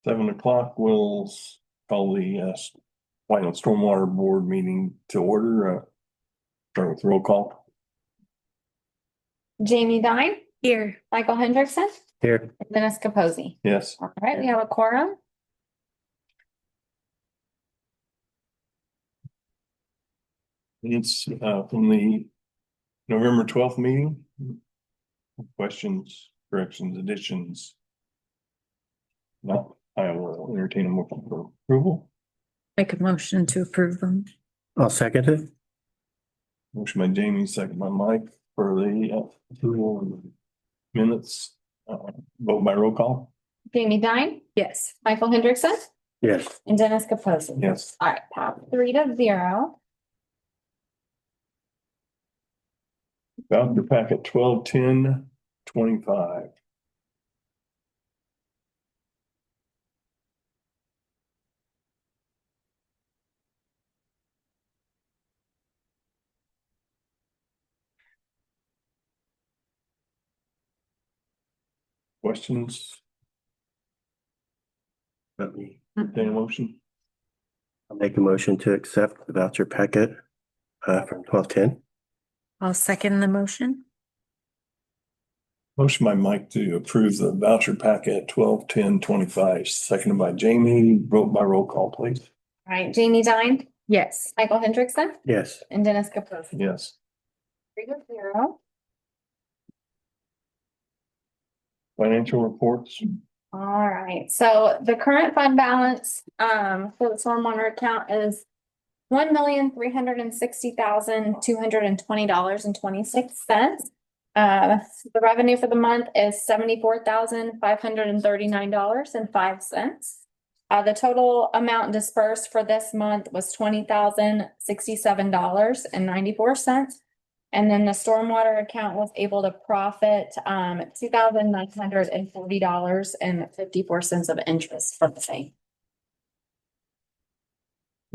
7 o'clock, we'll call the White Stormwater Board meeting to order. Start with roll call. Jamie Dine. Here. Michael Hendrickson. Here. And Dennis Capozzi. Yes. All right, we have a quorum. It's from the November 12th meeting. Questions, corrections, additions? No, I will entertain a motion for approval. Make a motion to approve them. I'll second it. Motion by Jamie, second by Mike for the approval of the minutes. Vote by roll call. Jamie Dine. Yes. Michael Hendrickson. Yes. And Dennis Capozzi. Yes. All right, pass 3-0. Voucher packet 121025. Questions? Let me Entertain a motion. I'll make a motion to accept the voucher packet from 1210. I'll second the motion. Motion by Mike to approve the voucher packet 121025, seconded by Jamie. Vote by roll call, please. All right, Jamie Dine. Yes. Michael Hendrickson. Yes. And Dennis Capozzi. Yes. 3-0. Financial reports. All right, so the current fund balance for the stormwater account is $1,360,220.26. The revenue for the month is $74,539.05. The total amount dispersed for this month was $20,067.94. And then the stormwater account was able to profit $2,940.54 of interest from the same.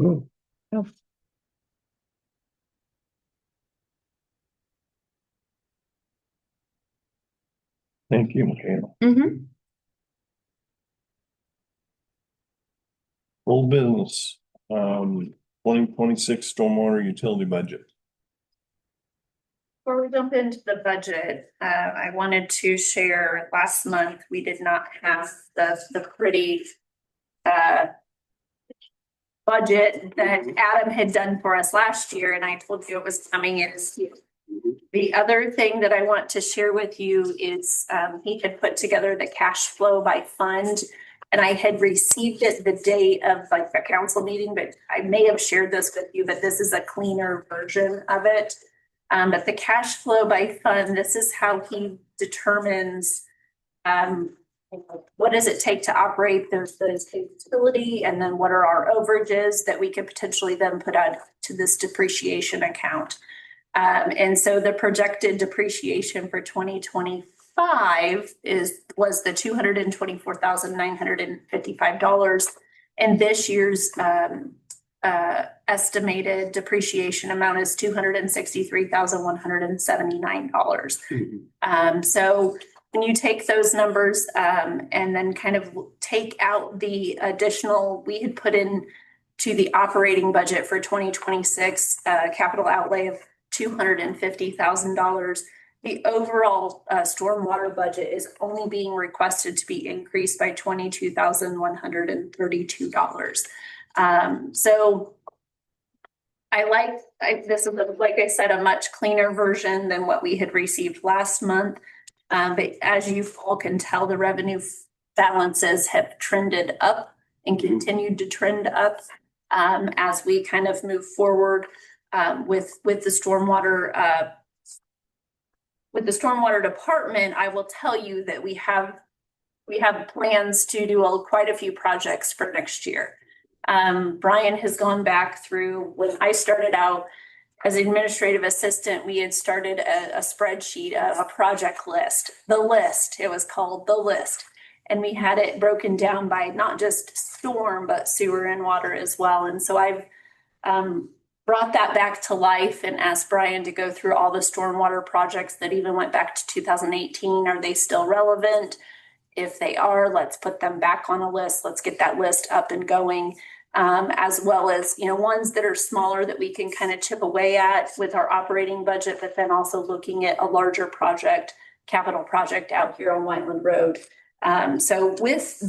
Ooh. Thank you, Michaela. Mm-hmm. Old business, 2026 stormwater utility budget. Before we jump into the budget, I wanted to share last month, we did not have the pretty budget that Adam had done for us last year, and I told you it was coming in. The other thing that I want to share with you is he had put together the cash flow by fund, and I had received it the day of like the council meeting, but I may have shared this with you, but this is a cleaner version of it. But the cash flow by fund, this is how he determines what does it take to operate the utility, and then what are our overages that we could potentially then put out to this depreciation account. And so the projected depreciation for 2025 was the $224,955, and this year's estimated depreciation amount is $263,179. So when you take those numbers and then kind of take out the additional we had put in to the operating budget for 2026 capital outlay of $250,000, the overall stormwater budget is only being requested to be increased by $22,132. So this is, like I said, a much cleaner version than what we had received last month. But as you all can tell, the revenue balances have trended up and continued to trend up as we kind of move forward with the stormwater. With the stormwater department, I will tell you that we have plans to do quite a few projects for next year. Brian has gone back through when I started out as an administrative assistant. We had started a spreadsheet, a project list. It was called The List. And we had it broken down by not just storm, but sewer and water as well. And so I've brought that back to life and asked Brian to go through all the stormwater projects that even went back to 2018. Are they still relevant? If they are, let's put them back on a list. Let's get that list up and going. As well as, ones that are smaller that we can kind of chip away at with our operating budget, but then also looking at a larger project, capital project out here on Whiteland Road. So with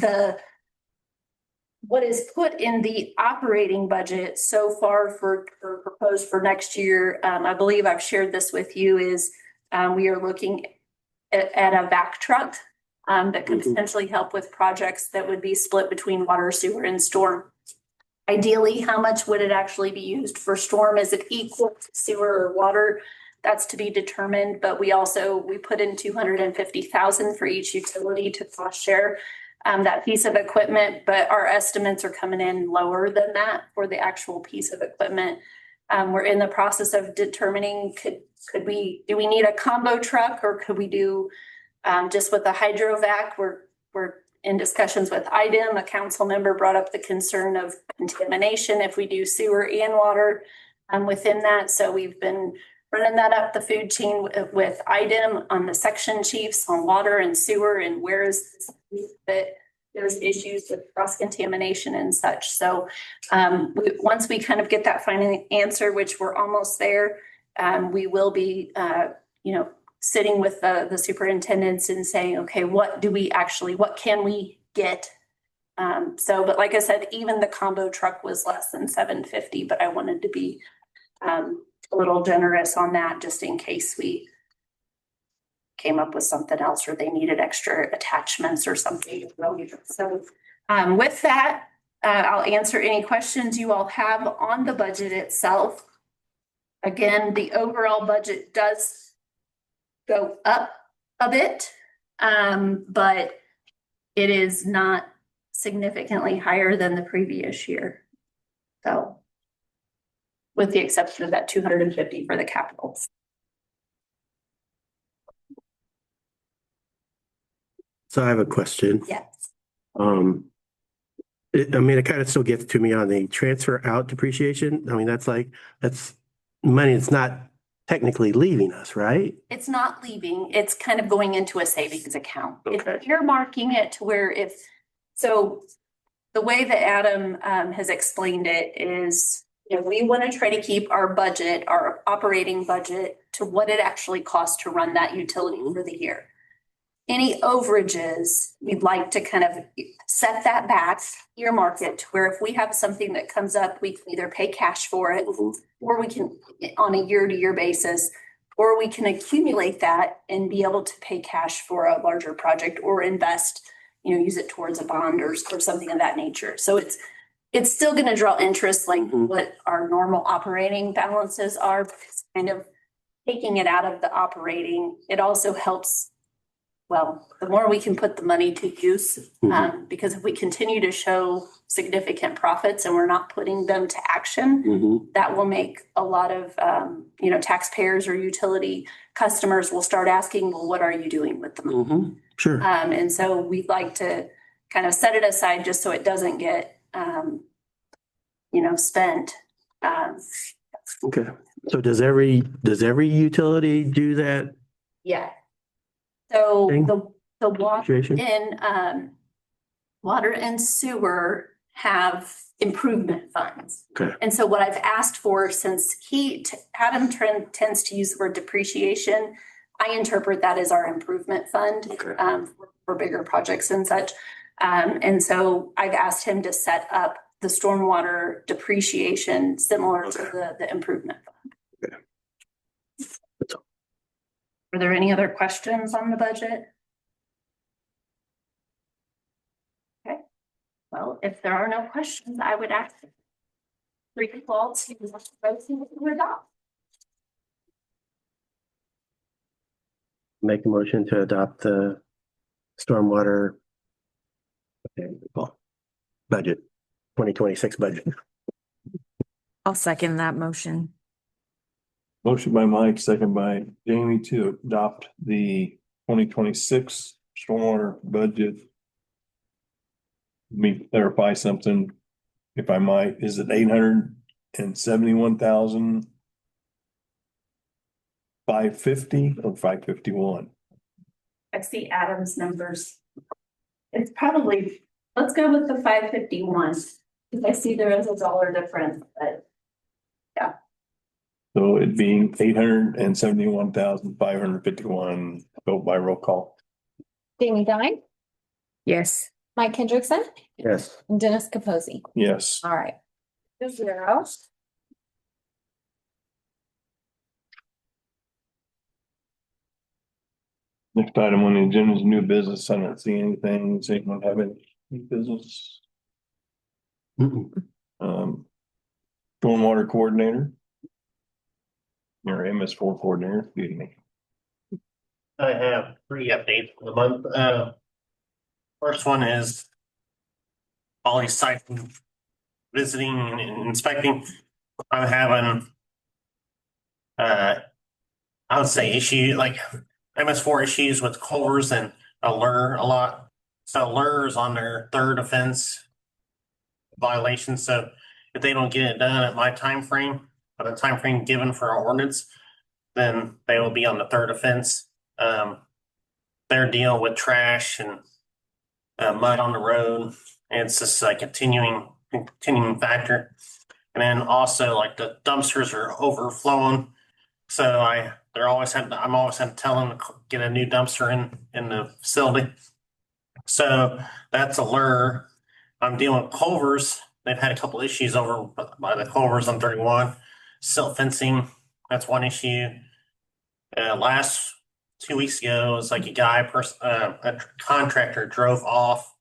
what is put in the operating budget so far for proposed for next year, I believe I've shared this with you, is we are looking at a vac truck that could potentially help with projects that would be split between water, sewer, and storm. Ideally, how much would it actually be used for storm? Is it equal to sewer or water? That's to be determined, but we put in 250,000 for each utility to cost share that piece of equipment, but our estimates are coming in lower than that for the actual piece of equipment. We're in the process of determining, do we need a combo truck, or could we do just with the hydrovac? We're in discussions with IDEM. A council member brought up the concern of contamination if we do sewer and water within that. So we've been running that up the food chain with IDEM on the section chiefs on water and sewer, and where is that there's issues with cross contamination and such. So once we kind of get that final answer, which we're almost there, we will be sitting with the superintendents and saying, okay, what can we get? But like I said, even the combo truck was less than 750, but I wanted to be a little generous on that just in case we came up with something else or they needed extra attachments or something. So with that, I'll answer any questions you all have on the budget itself. Again, the overall budget does go up a bit, but it is not significantly higher than the previous year. So with the exception of that 250 for the capital. So I have a question. Yes. It kind of still gets to me on the transfer out depreciation. That's money that's not technically leaving us, right? It's not leaving. It's kind of going into a savings account. Okay. If you're marking it to where so the way that Adam has explained it is, we want to try to keep our budget, our operating budget, to what it actually costs to run that utility for the year. Any overages, we'd like to kind of set that back, earmark it, where if we have something that comes up, we can either pay cash for it, or we can on a year-to-year basis, or we can accumulate that and be able to pay cash for a larger project or invest, use it towards a bond or something of that nature. So it's still going to draw interest like what our normal operating balances are, but it's kind of taking it out of the operating. It also helps. Well, the more we can put the money to use, because if we continue to show significant profits and we're not putting them to action, that will make a lot of, taxpayers or utility customers will start asking, well, what are you doing with the money? Sure. And so we'd like to kind of set it aside just so it doesn't get, spent. Okay. So does every utility do that? Yeah. So Okay. the water Situation? and water and sewer have improvement funds. Okay. And so what I've asked for, since Adam tends to use the word depreciation, I interpret that as our improvement fund. Okay. For bigger projects and such. And so I've asked him to set up the stormwater depreciation similar to the improvement fund. Okay. That's all. Are there any other questions on the budget? Okay, well, if there are no questions, I would ask for you all to vote to adopt. Make a motion to adopt the stormwater budget, 2026 budget. I'll second that motion. Motion by Mike, second by Jamie to adopt the 2026 stormwater budget. Let me clarify something, if I might. Is it 871,550 or 551? I see Adam's numbers. It's probably, let's go with the 551, because I see there is a dollar difference, but So it being 871,551, vote by roll call. Jamie Dine, Yes. Mike Hendrickson, Yes. and Dennis Capozzi. Yes. All right. 0. Next item on the agenda is new business. I don't see anything. Does anyone have any new business? Mm-mm. Stormwater coordinator. Your MS4 coordinator, excuse me. I have 3 updates for the month. First one is all these sites visiting and inspecting. I'm having, I would say like MS4 issues with Culvers and Allure a lot. So Allure is on their 3rd offense violation. So if they don't get it done at my time frame, or the time frame given for our ordinance, then they will be on the 3rd offense. They're dealing with trash and mud on the road. And it's just a continuing factor. And then also like the dumpsters are overflowing. So I'm always having to tell them to get a new dumpster in the facility. So that's a lure. I'm dealing with Culvers. They've had a couple issues over by the Culvers on 31. Silt fencing, that's one issue. Last 2 weeks ago, it was like a contractor drove off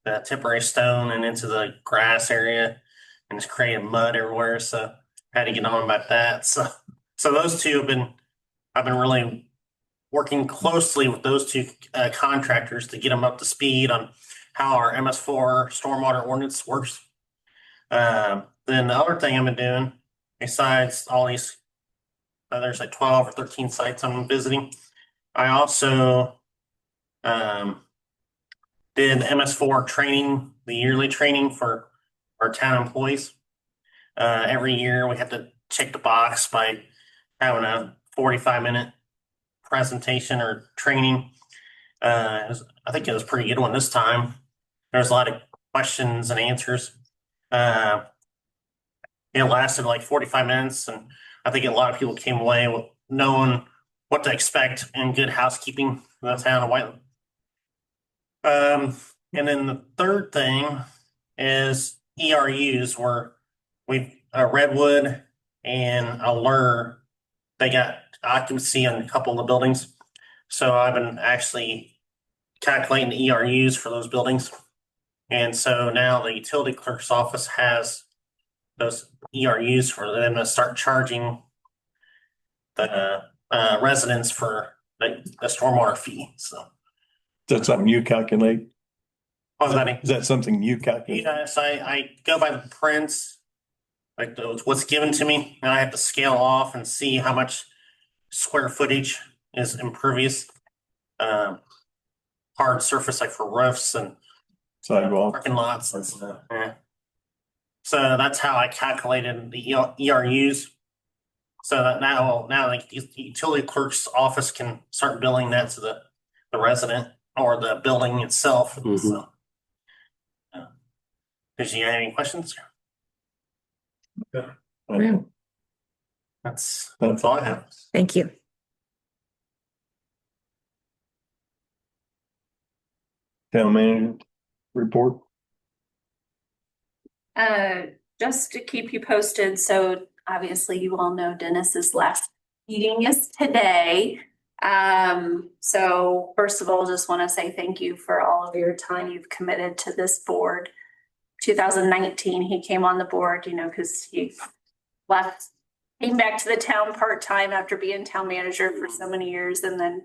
the temporary stone and into the grass area and it's creating mud everywhere. So I had to get on about that. So those two I've been really working closely with those two contractors to get them up to speed on how our MS4 stormwater ordinance works. Then the other thing I've been doing, besides all these, there's like 12 or 13 sites I'm visiting. I also did MS4 training, the yearly training for our town employees. Every year we have to check the box by having a 45-minute presentation or training. I think it was a pretty good one this time. There's a lot of questions and answers. It lasted like 45 minutes, and I think a lot of people came away with knowing what to expect in good housekeeping in the town of Whiteland. And then the third thing is ERUs, where we've Redwood and Allure, they got occupancy on a couple of the buildings. So I've been actually calculating the ERUs for those buildings. And so now the utility clerk's office has those ERUs for them to start charging the residents for the stormwater fee. So Is that something you calculate? what was that? Is that something you calculate? Yes, I go by the prints, like what's given to me, and I have to scale off and see how much square footage is impervious, hard surface like for roofs and Sidewalk. parking lots and stuff. Yeah. So that's how I calculated the ERUs. So that now like the utility clerk's office can start billing that to the resident or the building itself. Mhm. So, did you have any questions? Okay. That's all I have. Thank you. Town manager report. Just to keep you posted, so obviously you all know Dennis's last meeting is today. So first of all, just want to say thank you for all of your time you've committed to this board. 2019, he came on the board, because he came back to the town part-time after being town manager for so many years, and then,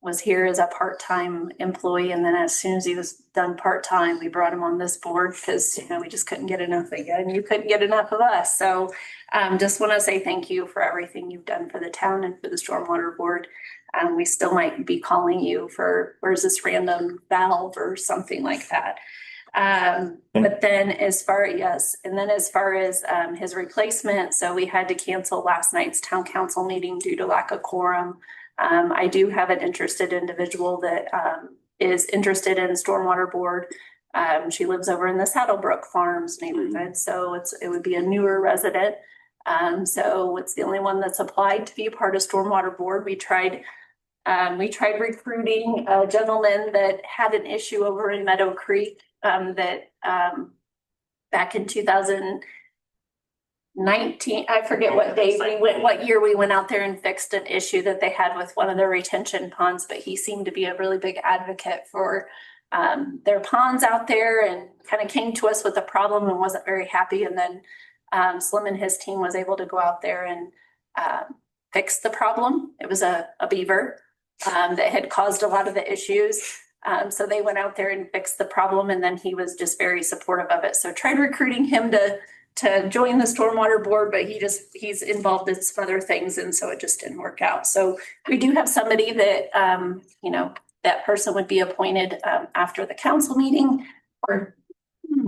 was here as a part-time employee. And then as soon as he was done part-time, we brought him on this board because, we just couldn't get enough of you and you couldn't get enough of us. So just want to say thank you for everything you've done for the town and for the stormwater board. We still might be calling you for, where's this random valve or something like that. But then as far as his replacement, so we had to cancel last night's town council meeting due to lack of quorum. I do have an interested individual that is interested in stormwater board. She lives over in the Saddlebrook Farms neighborhood, so it would be a newer resident. So it's the only one that's applied to be a part of stormwater board. We tried recruiting a gentleman that had an issue over in Meadow Creek, that back in 2019, I forget what year we went out there and fixed an issue that they had with one of their retention ponds, but he seemed to be a really big advocate for their ponds out there, and kind of came to us with a problem and wasn't very happy. And then Slim and his team was able to go out there and fix the problem. It was a beaver that had caused a lot of the issues. So they went out there and fixed the problem, and then he was just very supportive of it. So tried recruiting him to join the stormwater board, but he's involved in some other things, and so it just didn't work out. So we do have somebody that that person would be appointed after the council meeting, or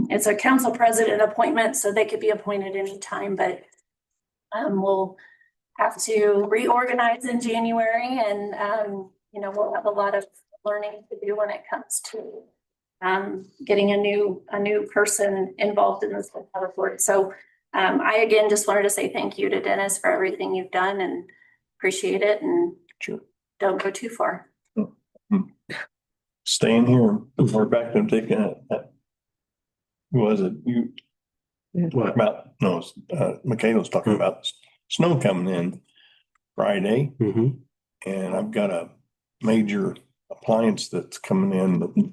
it's a council president appointment, so they could be appointed anytime, but we'll have to reorganize in January, and we'll have a lot of learning to do when it comes to getting a new person involved in this board. So I again just wanted to say thank you to Dennis for everything you've done, and appreciate it, and Sure. don't go too far. Staying here, we're back to taking it. Who was it? You What? about, no, Michaela's talking about snow coming in Friday, Mm-hmm. and I've got a major appliance that's coming in that we're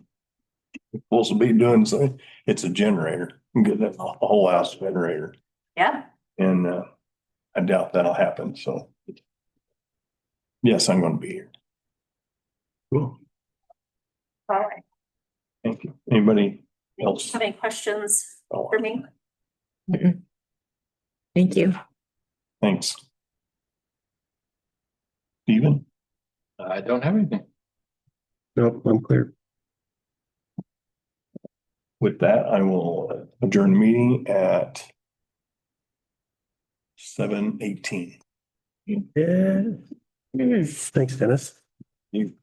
supposed to be doing, so it's a generator. I'm getting a whole house generator, Yeah. and I doubt that'll happen, so yes, I'm gonna be here. Cool. All right. Thank you. Anybody else? Have any questions Oh, for me? Thank you. Thanks. Steven? I don't have anything. Nope, I'm clear. With that, I will adjourn the meeting at 7:18. Yeah. Thanks, Dennis. You